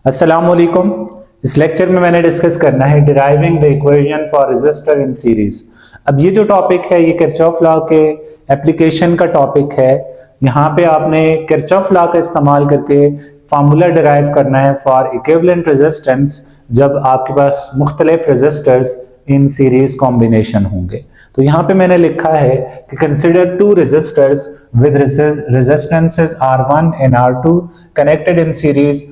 अस्सलामुअलैकुम। इस लेक्चर में मैंने डिस्कस करना है deriving the equation for resistor in series. अब ये जो टॉपिक है ये किरचॉफ लॉ के एप्लीकेशन का टॉपिक है। यहाँ पे आपने किरचॉफ लॉ का इस्तेमाल करके फार्मूला डिराइव करना है फॉर इक्विवेलेंट रेजिस्टेंस जब आपके पास मुख्तलिफ रेजिस्टर्स इन सीरीज कॉम्बिनेशन होंगे। तो यहाँ पे मैंने लिखा है कि consider two resistors with resistances R1 and R2 connected in series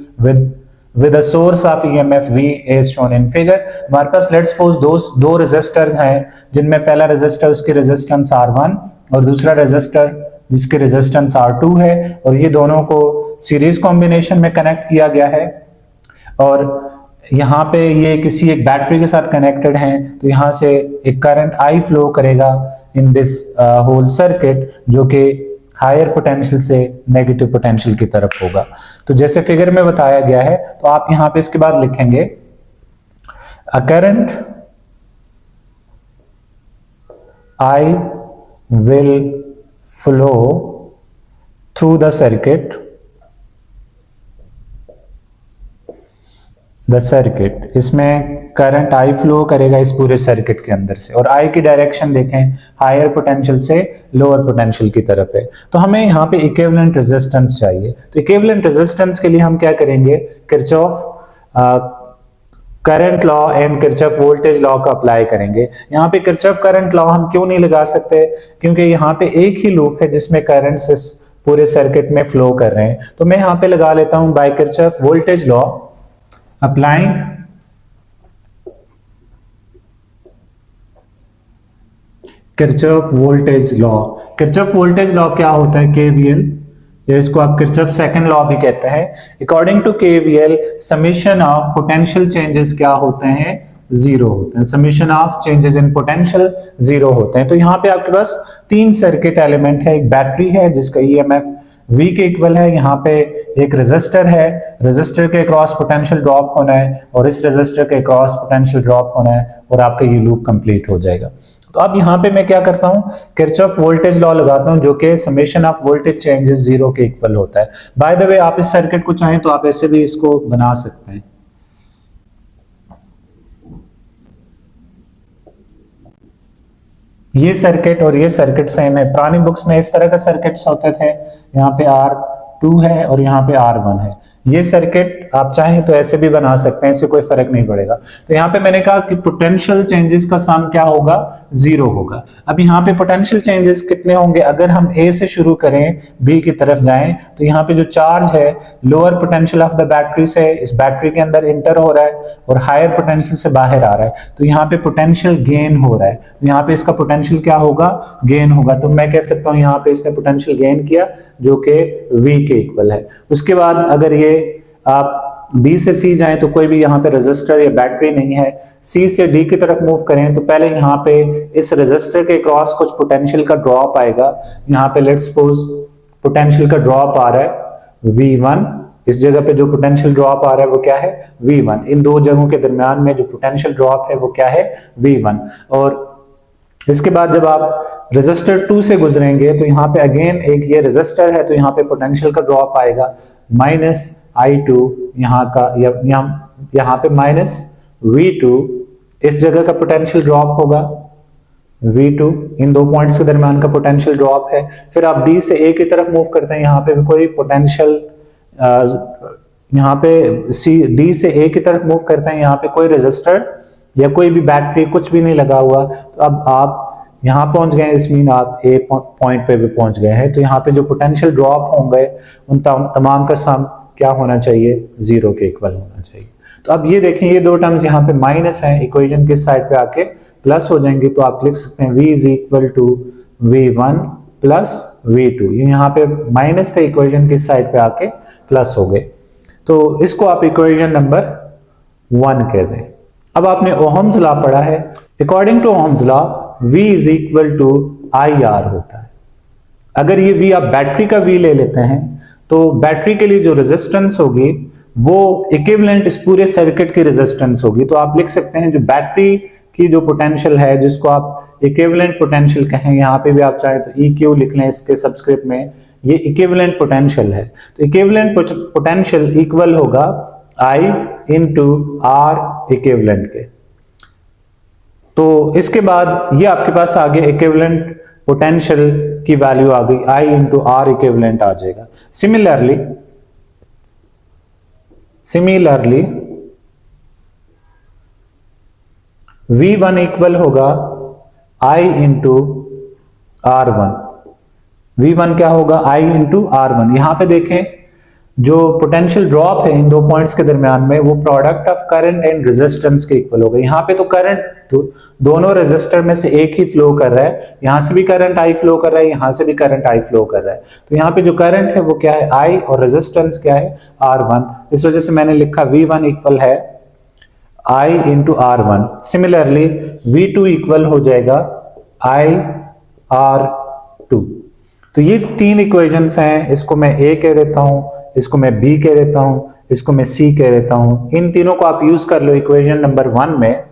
with a source of EMF V as shown in figure। हमारे पास लेट्स सपोज दो रेजिस्टर्स हैं जिनमें पहला रेजिस्टर उसकी रेजिस्टेंस R1 और दूसरा रेजिस्टर जिसकी रेजिस्टेंस R2 है और ये दोनों को सीरीज कॉम्बिनेशन में कनेक्ट किया गया है और यहाँ पे ये किसी एक बैटरी के साथ कनेक्टेड हैं। तो यहाँ से एक करंट I फ्लो करेगा इन दिस होल सर्किट जो कि हायर पोटेंशियल से नेगेटिव पोटेंशियल की तरफ होगा। तो जैसे फिगर में बताया गया है तो आप यहां पे इसके बाद लिखेंगे a current I will flow through the circuit इसमें करंट I फ्लो करेगा इस पूरे सर्किट के अंदर से और I की डायरेक्शन देखें हायर पोटेंशियल से लोअर पोटेंशियल की तरफ है। तो हमें यहाँ पे इक्विवेलेंट रेजिस्टेंस चाहिए। तो इक्विवेलेंट रेजिस्टेंस के लिए हम क्या करेंगे, Kirchhoff current law and Kirchhoff voltage law का अप्लाई करेंगे। यहाँ पे किरचॉफ करंट लॉ हम क्यों नहीं लगा सकते, क्योंकि यहाँ पे एक ही लूप है जिसमें करंट इस पूरे सर्किट में फ्लो कर रहे हैं। तो मैं यहाँ पे लगा लेता हूं by Kirchhoff voltage law applying Kirchhoff voltage law. Kirchhoff voltage law क्या होता है, केवीएल, या इसको आप किरचॉफ सेकंड लॉ भी कहते हैं। According to KVL summation of potential changes क्या होते हैं, जीरो होते हैं। Summation of changes in potential zero होते हैं। तो यहाँ पे आपके पास तीन सर्किट एलिमेंट है, एक बैटरी है जिसका ईएमएफ V के इक्वल है, यहाँ पे एक रेजिस्टर है, रेजिस्टर के क्रॉस पोटेंशियल ड्रॉप होना है और इस रेजिस्टर के क्रॉस पोटेंशियल ड्रॉप होना है और आपका ये लूप कंप्लीट हो जाएगा। तो अब यहाँ पे मैं क्या करता हूँ, किरचॉफ वोल्टेज लॉ लगाता हूँ जो कि summation of voltage changes zero के इक्वल होता है। बाय द वे आप इस सर्किट को चाहें तो आप ऐसे भी इसको बना सकते हैं। ये सर्किट और ये सर्किट सेम है। पुरानी बुक्स में इस तरह का सर्किट्स होते थे, यहाँ पे R2 है और यहाँ पे R1 है। ये सर्किट आप चाहें तो ऐसे भी बना सकते हैं, इससे कोई फर्क नहीं पड़ेगा। तो यहाँ पे मैंने कहा कि पोटेंशियल चेंजेस का सम क्या होगा, जीरो होगा। अब यहाँ पे पोटेंशियल चेंजेस कितने होंगे, अगर हम A से शुरू करें B की तरफ जाएं तो यहाँ पे जो चार्ज है lower potential of the battery से इस बैटरी के अंदर इंटर हो रहा है और हायर पोटेंशियल से बाहर आ रहा है। तो यहाँ पे पोटेंशियल गेन हो रहा है, तो यहाँ पे इसका पोटेंशियल क्या होगा, गेन होगा। तो मैं कह सकता हूँ यहाँ पे इसने पोटेंशियल गेन किया जो कि V के इक्वल है। उसके बाद अगर ये आप B से C जाएं तो कोई भी यहाँ पे रेजिस्टर या बैटरी नहीं है। C से D की तरफ मूव करें तो पहले यहाँ पे इस रेजिस्टर के क्रॉस कुछ पोटेंशियल का ड्रॉप आएगा। यहाँ पे लेट्स सपोज पोटेंशियल का ड्रॉप आ रहा है V1, इस जगह पे जो पोटेंशियल ड्रॉप आ रहा है वो क्या है, V1। इन दो जगहों के दरमियान में जो पोटेंशियल ड्रॉप है वो क्या है, V1। और इसके बाद जब आप रेजिस्टर 2 से गुजरेंगे तो यहाँ पे अगेन एक ये रेजिस्टर है तो यहाँ पे पोटेंशियल का ड्रॉप आएगा -I2, यहाँ का यहाँ पे -V2, इस जगह का पोटेंशियल ड्रॉप होगा V2। इन दो पॉइंट्स के दरमियान का पोटेंशियल ड्रॉप है। फिर आप D से A की तरफ मूव करते हैं, यहाँ पे भी कोई पोटेंशियल, यहाँ पे D से A की तरफ मूव करते हैं, यहाँ पे कोई रेजिस्टर या कोई भी बैटरी कुछ भी नहीं लगा हुआ। तो अब आप यहाँ पहुंच गए, इस मीन आप A पॉइंट पे भी पहुंच गए हैं। तो यहाँ पे जो पोटेंशियल ड्रॉप होंगे उन तमाम का सम क्या होना चाहिए, जीरो के इक्वल होना चाहिए। तो अब ये देखें ये दो टर्म्स यहाँ पे माइनस हैं, इक्वेशन किस साइड पे आके प्लस हो जाएंगे। तो आप लिख सकते हैं V is equal to V1 plus V2। ये यहाँ पे माइनस थे, इक्वेशन किस साइड पे आके प्लस हो गए। तो इसको आप इक्वेशन नंबर 1 कह दें। अब आपने ओहम्स लॉ पढ़ा है। According to Ohm's law V is equal to IR होता है। अगर ये V आप बैटरी का V ले लेते हैं तो बैटरी के लिए जो रेजिस्टेंस होगी वो इक्विवेलेंट इस पूरे सर्किट की रेजिस्टेंस होगी। तो आप लिख सकते हैं जो बैटरी की जो पोटेंशियल है जिसको आप इक्विवेलेंट पोटेंशियल कहें, यहाँ पे भी आप चाहें तो EQ लिख लें इसके सबस्क्रिप्ट में, ये इक्विवेलेंट पोटेंशियल है। तो इक्विवेलेंट पोटेंशियल इक्वल होगा I इंटू आर इक्विवेलेंट के। तो इसके बाद ये आपके पास आगे इक्विवेलेंट पोटेंशियल की वैल्यू आ गई, I इंटू आर इक्विवेलेंट आ जाएगा। सिमिलरली V1 इक्वल होगा I इंटू R1। V1 क्या होगा? I into R1। यहां पे देखें जो पोटेंशियल ड्रॉप है इन दो पॉइंट्स के दरमियान में, वो product of current and resistance के इक्वल होगा। यहाँ पे तो करंट दोनों रेजिस्टर में से एक ही फ्लो कर रहा है, यहां से भी करंट आई फ्लो कर रहा है, यहां से भी करंट आई फ्लो कर रहा है। तो यहाँ पे जो करंट है वो क्या है? आई, और रेजिस्टेंस क्या है? R1। इस वजह से मैंने लिखा V1 इक्वल है I into R1। Similarly V2 equal हो जाएगा I R2। तो ये तीन इक्वेशंस हैं, इसको मैं A कह देता हूं, इसको मैं B कह देता हूं, इसको मैं C कह देता हूं। इन तीनों को आप यूज कर लो इक्वेशन नंबर 1 में।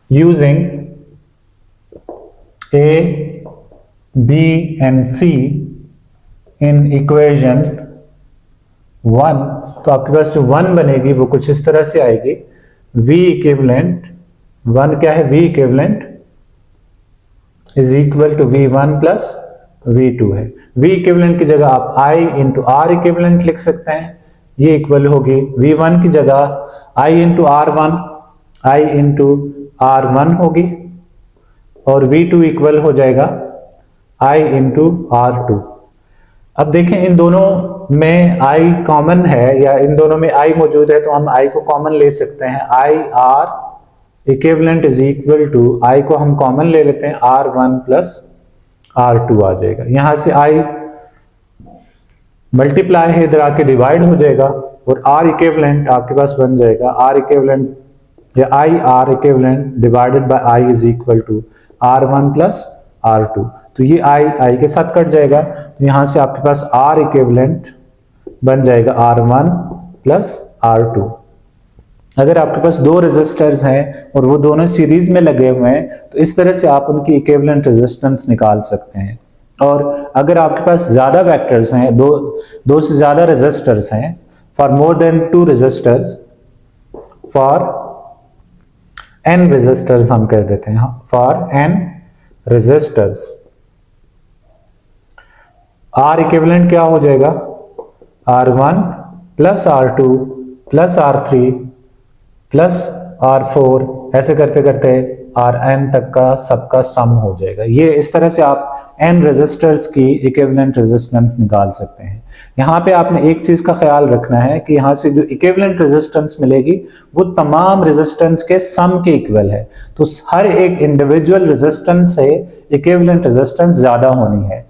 Using A, B and C in equation 1, तो आपके पास जो 1 बनेगी वो कुछ इस तरह से आएगी। V इक्विवेलेंट 1 क्या है? V equivalent is equal to V1 plus V2 है। V इक्विवेलेंट की जगह आप I इंटू आर इक्विवेलेंट लिख सकते हैं, ये इक्वल होगी V1 की जगह I into R1, I into R1 होगी, और V2 इक्वल हो जाएगा I इंटू R2। अब देखें इन दोनों में I कॉमन है, या इन दोनों में I मौजूद है, तो हम I को कॉमन ले सकते हैं। I R equivalent is equal to, I को हम कॉमन ले लेते हैं, R1 प्लस R2 आ जाएगा। यहां से I मल्टीप्लाई है, इधर आके डिवाइड हो जाएगा, और R इक्विवेलेंट आपके पास बन जाएगा R इक्विवेलेंट या I R equivalent divided by I is equal to R1 plus R2। तो ये I के साथ कट जाएगा, तो यहां से आपके पास R इक्विवेलेंट बन जाएगा R1 प्लस R2। अगर आपके पास दो रेजिस्टर्स हैं और वो दोनों सीरीज में लगे हुए हैं, तो इस तरह से आप उनकी इक्विवेलेंट रेजिस्टेंस निकाल सकते हैं। और अगर आपके पास ज्यादा वेक्टर्स हैं, दो से ज्यादा रेजिस्टर्स हैं, for more than 2 resistors, for n resistors हम कह देते हैं, for n resistors, R equivalent क्या हो जाएगा? R1 plus R2 plus R3 plus R4, ऐसे करते करते Rn तक का सबका सम हो जाएगा। ये इस तरह से आप n रेजिस्टर्स की इक्विवेलेंट रेजिस्टेंस निकाल सकते हैं। यहाँ पे आपने एक चीज का ख्याल रखना है कि यहाँ से जो इक्विवेलेंट रेजिस्टेंस मिलेगी वो तमाम रेजिस्टेंस के सम के इक्वल है, तो हर एक इंडिविजुअल रेजिस्टेंस से इक्विवेलेंट रेजिस्टेंस ज्यादा होनी है।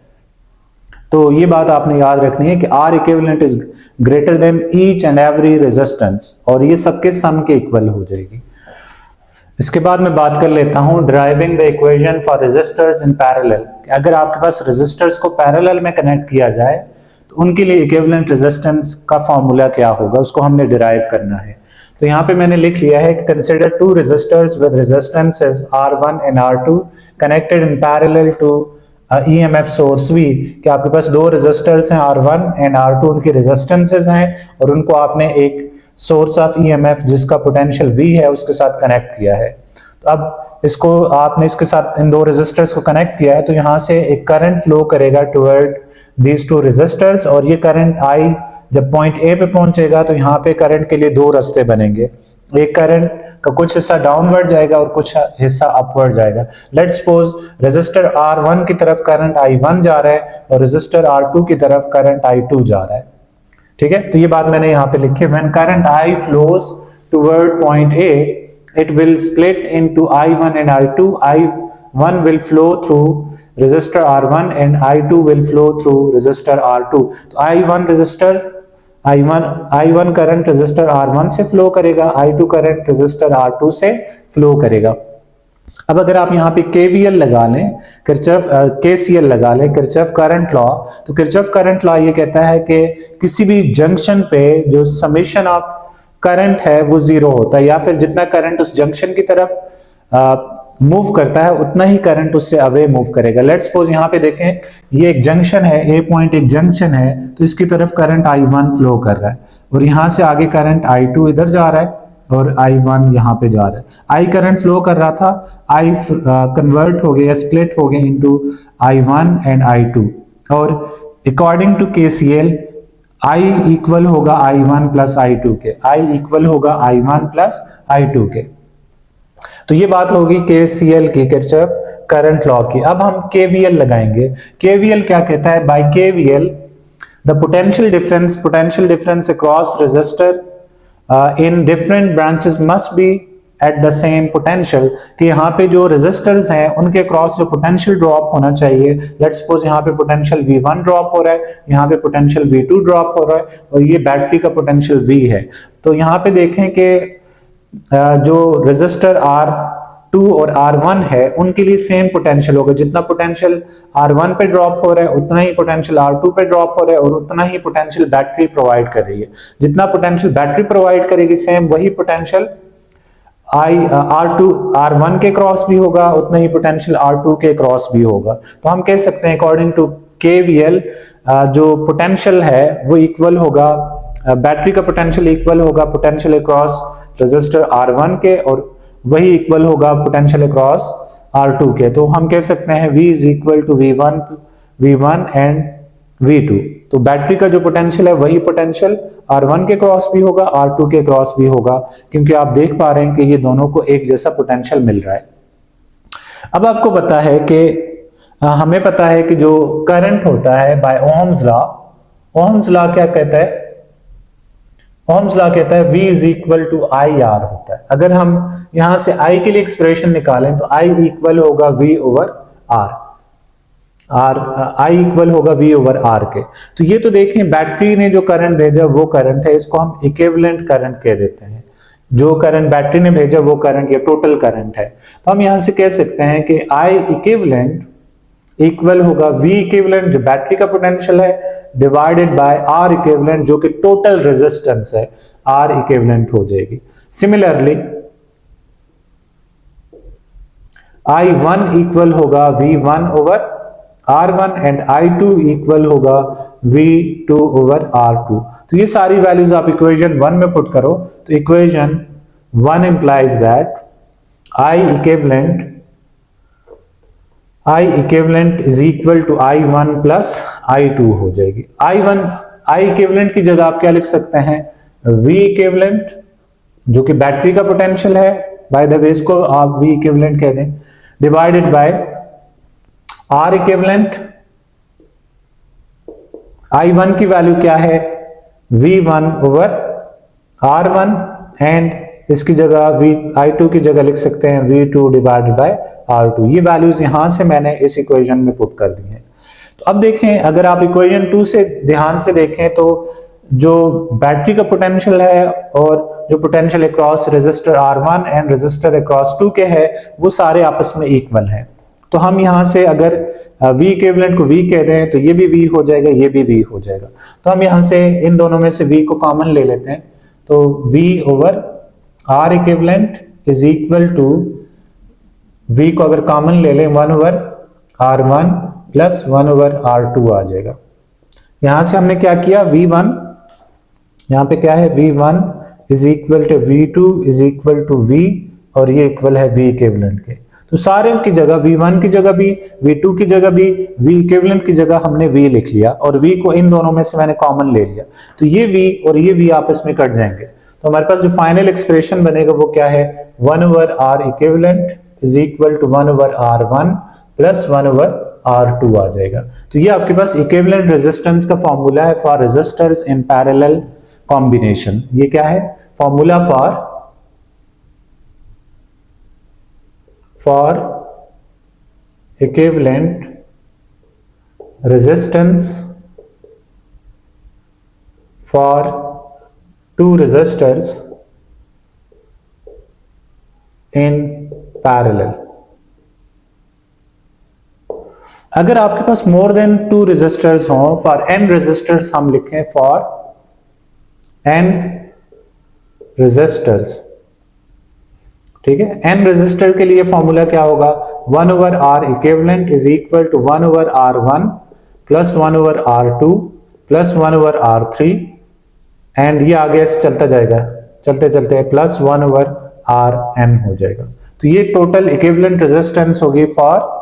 तो ये बात आपने याद रखनी है कि R equivalent is greater than each and every resistance, और ये सबके सम के इक्वल हो जाएगी। इसके बाद मैं बात कर लेता हूं driving the equation for resistors in parallel. अगर आपके पास रेजिस्टर्स को पैरेलल में कनेक्ट किया जाए तो उनके लिए इक्विवेलेंट रेजिस्टेंस का फॉर्मूला क्या होगा, उसको हमने डिराइव करना है। तो यहाँ पे मैंने लिख लिया है कि consider 2 resistors with resistances R1 and R2 connected in parallel to EMF source V, कि आपके पास दो रेजिस्टर्स हैं R1 एंड R2, उनकी रेजिस्टेंसेस हैं और उनको आपने एक सोर्स ऑफ EMF जिसका पोटेंशियल V है उसके साथ कनेक्ट किया है। तो अब इसको आपने इसके साथ इन दो रेजिस्टर्स को कनेक्ट किया है, तो यहाँ से एक करंट फ्लो करेगा टुवर्ड दीज 2 रेजिस्टर्स, और ये करंट I जब पॉइंट A पे पहुंचेगा तो यहाँ पे करंट के लिए 2 रास्ते बनेंगे। एक करंट का कुछ हिस्सा डाउनवर्ड जाएगा और कुछ हिस्सा अपवर्ड जाएगा। लेट्स सपोज रेजिस्टर R1 की तरफ करंट I1 जा रहा है और रेजिस्टर R2 की तरफ करंट I2 जा रहा है। ठीक है, तो ये बात मैंने यहाँ पे लिखी है। When current I flows toward point A, it will split into I1 and I2. I1 will flow through resistor R1 and I2 will flow through resistor R2. तो I1 करंट रेजिस्टर R1 से flow करेगा, I2 current resistor R2 से flow करेगा। अब अगर आप यहाँ पे KVL लगा लें, KCL लगा लें, किरचॉफ करंट लॉ, तो किरचॉफ करंट लॉ ये कहता है कि किसी भी जंक्शन पे जो समेशन ऑफ करंट है वो 0 होता है, या फिर जितना करंट उस जंक्शन की तरफ मूव करता है उतना ही करंट उससे अवे मूव करेगा। लेट्स सपोज यहाँ पे देखें, ये एक जंक्शन है, A पॉइंट एक जंक्शन है, तो इसकी तरफ करंट I1 फ्लो कर रहा है। और यहाँ से आगे करंट I2 इधर जा रहा है और I1 यहाँ पे जा रहा है। I करंट फ्लो कर रहा था, I कन्वर्ट हो गया, स्प्लिट हो गया इनटू I1 एंड I2, और according to KCL I equal होगा I1 प्लस I2 के, I इक्वल होगा I1 प्लस I2 के। तो ये बात होगी KCL की, किरचॉफ करंट लॉ की। अब हम KVL लगाएंगे। KVL क्या कहता है? By KVL the potential difference across resistor in different branches must be at the same potential, कि यहाँ पे जो रेजिस्टर्स हैं उनके क्रॉस जो पोटेंशियल ड्रॉप होना चाहिए, लेट्स सपोज यहाँ पे पोटेंशियल V1 ड्रॉप हो रहा है, यहाँ पे पोटेंशियल V2 ड्रॉप हो रहा है, और ये बैटरी का पोटेंशियल V है। तो यहाँ पे देखें कि जो रेजिस्टर R2 और R1 है उनके लिए सेम पोटेंशियल होगा। जितना पोटेंशियल R1 पे ड्रॉप हो रहा है उतना ही पोटेंशियल R2 पे ड्रॉप हो रहा है, और उतना ही पोटेंशियल बैटरी प्रोवाइड कर रही है। जितना पोटेंशियल बैटरी प्रोवाइड करेगी सेम वही पोटेंशियल R1 के क्रॉस भी होगा, उतना ही पोटेंशियल R2 के क्रॉस भी होगा। तो हम कह सकते हैं अकॉर्डिंग टू KVL जो पोटेंशियल है वो इक्वल होगा, बैटरी का पोटेंशियल इक्वल होगा पोटेंशियल अक्रॉस रेजिस्टर R1 के, और वही इक्वल होगा पोटेंशियल अक्रॉस R2 के। तो हम कह सकते हैं V is equal to V1 and V2। तो बैटरी का जो पोटेंशियल है वही पोटेंशियल R1 के क्रॉस भी होगा, R2 के क्रॉस भी होगा, क्योंकि आप देख पा रहे हैं कि ये दोनों को एक जैसा पोटेंशियल मिल रहा है। अब आपको पता है कि हमें पता है कि जो करंट होता है बाय ओहम्स लॉ क्या कहता है? ओहम्स लॉ कहता है V is equal to IR होता है। अगर हम यहां से I के लिए एक्सप्रेशन निकालें तो I इक्वल होगा V over R, I equal होगा V ओवर R के। तो ये तो देखें बैटरी ने जो करंट भेजा वो करंट है, इसको हम इक्विवेलेंट करंट कह देते हैं। जो करंट बैटरी ने भेजा वो करंट या टोटल करंट है। तो हम यहां से कह सकते हैं कि I इक्विवेलेंट इक्वल होगा V इक्विवेलेंट जो बैटरी का पोटेंशियल है डिवाइडेड बाय R इक्विवेलेंट जो कि टोटल रेजिस्टेंस है, R इक्विवेलेंट हो जाएगी। सिमिलरली I1 इक्वल होगा V1 over R1 and I2 equal होगा V2 ओवर R2। तो ये सारी वैल्यूज आप इक्वेशन 1 में पुट करो तो equation 1 implies that I equivalent is equal to I1 plus I2 हो जाएगी। I इक्विवेलेंट की जगह आप क्या लिख सकते हैं? V इक्विवेलेंट जो कि बैटरी का पोटेंशियल है, बाय द वे इसको आप V इक्विवेलेंट कह दें, divided by R equivalent. I1 की वैल्यू क्या है? V1 ओवर R1 एंड इसकी जगह I2 की जगह लिख सकते हैं V2 डिवाइडेड बाय R2। ये वैल्यूज यहां से मैंने इस इक्वेशन में पुट कर दी हैं। तो अब देखें, अगर आप इक्वेशन 2 से ध्यान से देखें तो जो बैटरी का पोटेंशियल है और जो potential across resistor R1 and resistor across 2 के है वो सारे आपस में इक्वल हैं। तो हम यहां से अगर V इक्विवेलेंट को V कह दें तो ये भी V हो जाएगा, ये भी V हो जाएगा। तो हम यहां से इन दोनों में से V को कॉमन ले लेते हैं, तो V over R equivalent is equal to V को अगर कॉमन ले लें 1 over R1 plus 1 over R2 आ जाएगा। यहां से हमने क्या किया? V1 यहां पे क्या है? V1 is equal to V2 is equal to V, और ये इक्वल है V इक्विवेलेंट के। तो सारे की जगह V1 की जगह भी, V2 की जगह भी, V इक्विवेलेंट की जगह हमने V लिख लिया और V को इन दोनों में से मैंने कॉमन ले लिया। तो ये V और ये V आपस में कट जाएंगे। तो हमारे पास जो फाइनल एक्सप्रेशन बनेगा वो क्या है? 1 over R equivalent is equal to 1 over R1 plus 1 over R2 आ जाएगा। तो ये आपके पास इक्विवेलेंट रेजिस्टेंस का फॉर्मूला है for resistors in parallel combination. ये क्या है? Formula for equivalent resistance for two resistors in parallel. अगर आपके पास मोर देन 2 रेजिस्टर्स हो, फॉर n रेजिस्टर्स हम लिखें फॉर n रेजिस्टर्स, ठीक है। n रेजिस्टर के लिए फॉर्मूला क्या होगा? 1 over R equivalent is equal to 1 over R1 plus 1 over R2 plus 1 over R3 and ये आगे ऐसे चलता जाएगा, चलते चलते प्लस 1/Rn हो जाएगा। तो ये टोटल इक्विवेलेंट रेजिस्टेंस होगी फॉर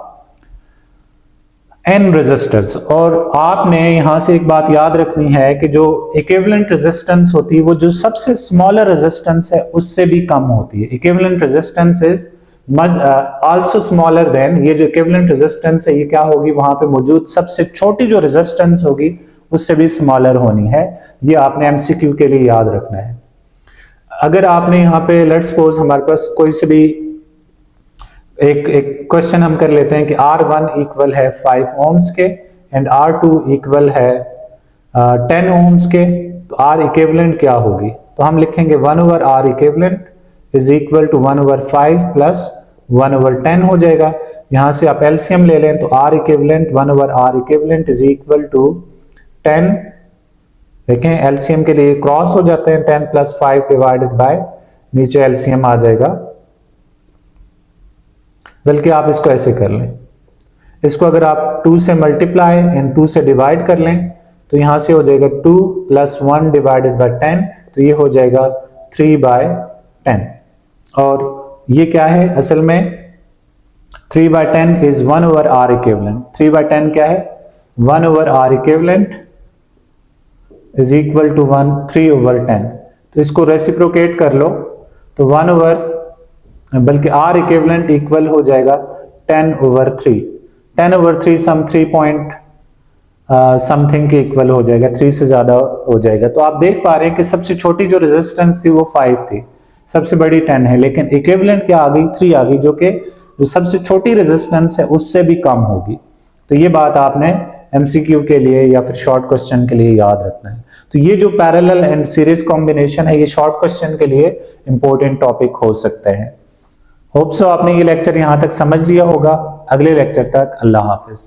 n रेजिस्टर्स। और आपने यहां से एक बात याद रखनी है कि जो इक्विवेलेंट रेजिस्टेंस होती है वो जो सबसे स्मॉलर रेजिस्टेंस है उससे भी कम होती है। Equivalent resistance is also smaller than, ये जो इक्विवेलेंट रेजिस्टेंस है ये क्या होगी, वहां पे मौजूद सबसे छोटी जो रेजिस्टेंस होगी उससे भी स्मॉलर होनी है। ये आपने एमसीक्यू के लिए याद रखना है। अगर आपने यहाँ पे लेट्स सपोज हमारे पास कोई से भी एक क्वेश्चन हम कर लेते हैं कि R1 इक्वल है 5 ओम्स के एंड R2 इक्वल है 10 ओम्स के, तो R इक्विवेलेंट क्या होगी, तो हम लिखेंगे 1/R equivalent is equal to 1/5 plus 1/10 हो जाएगा। यहां से आप एलसीएम ले लें तो R equivalent 1/R equivalent is equal to 10, देखें एलसीएम के लिए क्रॉस हो जाते हैं, 10 प्लस 5 डिवाइडेड बाय नीचे एलसीएम आ जाएगा। बल्कि आप इसको ऐसे कर लें, इसको अगर आप 2 से मल्टीप्लाई एंड 2 से डिवाइड कर लें तो यहां से हो जाएगा 2 प्लस 1 डिवाइडेड बाय 10, तो ये हो जाएगा 3/10। और ये क्या है असल में 3/10 इज 1/R इक्विवेलेंट। 3/10 क्या है, 1/R equivalent is equal to 3/10। तो इसको रेसिप्रोकेट कर लो तो 1/, बल्कि R इक्विवेलेंट इक्वल हो जाएगा 10/3। 10/3 सम 3 पॉइंट समथिंग के इक्वल हो जाएगा, 3 से ज्यादा हो जाएगा। तो आप देख पा रहे हैं कि सबसे छोटी जो रेजिस्टेंस थी वो 5 थी, सबसे बड़ी 10 है, लेकिन इक्विवेलेंट क्या आ गई, 3 आ गई, जो कि जो सबसे छोटी रेजिस्टेंस है उससे भी कम होगी। तो ये बात आपने एमसीक्यू के लिए या फिर शॉर्ट क्वेश्चन के लिए याद रखना है। तो ये जो पैरेलल एंड सीरीज कॉम्बिनेशन है ये शॉर्ट क्वेश्चन के लिए इंपॉर्टेंट टॉपिक हो सकते हैं। होप सो आपने ये लेक्चर यहां तक समझ लिया होगा। अगले लेक्चर तक अल्लाह हाफिज।